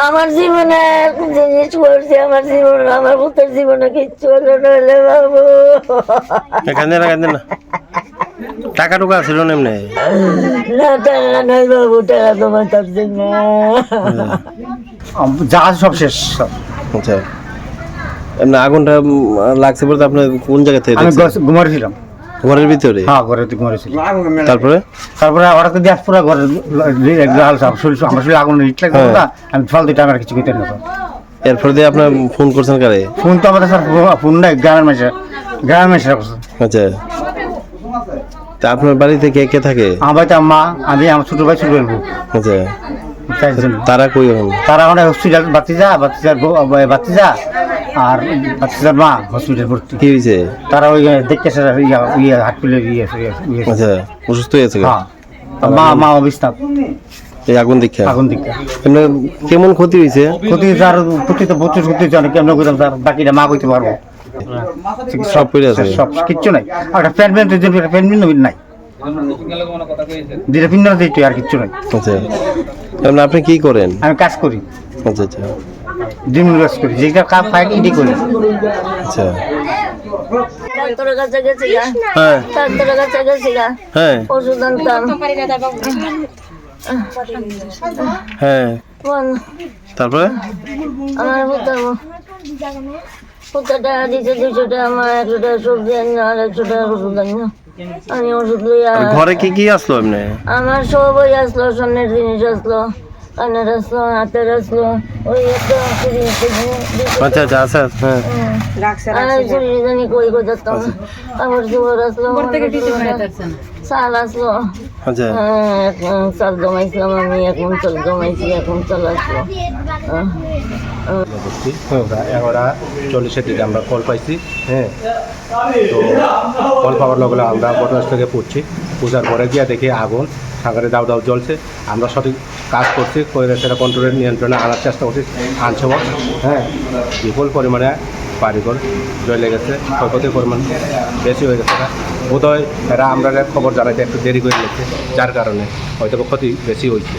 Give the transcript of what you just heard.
আমার জীবনে জিনিস করছে, আমার জীবন, আমার পুত্রের জীবনে কিচ্ছু হলো না বাবু। টাকা টুকা ছিল না এমনি? না টাকা নাই বাবু, টাকা তোমার থাকছে না, যা সব শেষ। আচ্ছা, এমনি আগুনটা লাগছে বলতে আপনার কোন জায়গা থেকে? আমি ঘুমাইছিলাম ঘরের ভিতরে? হ্যাঁ, ঘরে ঘুমাইছিলাম। তারপরে ওরা তো দেখ পুরো ঘরে আমার শরীর আগুন ইট লাগবে না, আমি ফল দিতে আমার কিছু করতে না। এরপর দিয়ে আপনার ফোন করছেন কারে? ফোন তো আমাদের স্যার ফোন নাই, গ্রামের মানুষের করছে। আচ্ছা, তা আপনার বাড়িতে কে কে থাকে? আমার বাড়িতে আম্মা, আমি, আমার ছোট ভাই, ছোট ভাই বউ। আচ্ছা, চারজন। তারা কই এখন? তারা অনেক হসপিটাল, বাতিজা আর বাতিজার মা হসপিটাল ভর্তি। কি হয়েছে? তারা ওই দেখতেছে হাট তুলে আচ্ছা, অসুস্থ হয়েছে? হ্যাঁ, মা অবিস্তাব এই আগুন দেখা? আগুন দিকে এমনি কেমন ক্ষতি হয়েছে? ক্ষতি স্যার, ক্ষতি তো প্রচুর ক্ষতি হচ্ছে, অনেক কেমন করতাম স্যার, বাকিটা মা কইতে পারবো। সব পড়ে আছে? সব কিচ্ছু নাই, একটা প্যান্ট নাই, যেটা পিন্ড দিতে আর কিচ্ছু নাই। আচ্ছা, এমনি আপনি কি করেন? আমি কাজ করি, আচ্ছা আচ্ছা, দিনের কাজ করি, যেটা কাজ পাই এটি করি। আচ্ছা, ডাক্তারের কাছে গেছি গা, হ্যাঁ ডাক্তারের কাছে গেছি গা, হ্যাঁ ওষুধ আনতাম। হ্যাঁ, বল, তারপরে আমার পুত্রটা দিচ্ছে 200 টাকা, আমার 100 টাকা সবজি আনি আর 100 টাকা ওষুধ আনি। আমি ওষুধ লইয়া, ঘরে কি কি আসলো এমনি? আমার সবই আসলো, স্বর্ণের জিনিস আসলো, কানের আসলো, হাতের আসলো, ওই একটা আচ্ছা আচ্ছা, আচ্ছা হ্যাঁ, জানি কই করতাম, আমার জোর আসলো, চাল আসলো, আচ্ছা, চাল জমাইছিলাম আমি, এখন চাল জমাইছি, এখন চাল আসলো। 11:40 দিকে আমরা কল পাইছি। হ্যাঁ, তো কল পাওয়ার লগে লগে আমরা ঘটনাস্থলে পড়ছি, পূজার পরে গিয়ে দেখি আগুন সাগরে দাউ দাউ জ্বলছে। আমরা সঠিক কাজ করছি, করে সেটা কন্ট্রোলের নিয়ন্ত্রণে আনার চেষ্টা করছি, আনছে। হ্যাঁ, বিপুল পরিমাণে বাড়িঘর জ্বলে গেছে, ক্ষয়ক্ষতির পরিমাণ বেশি হয়ে গেছে। বোধ হয় এরা আমরা খবর জানাইতে একটু দেরি করে গেছে, যার কারণে হয়তো ক্ষতি বেশি হয়েছে।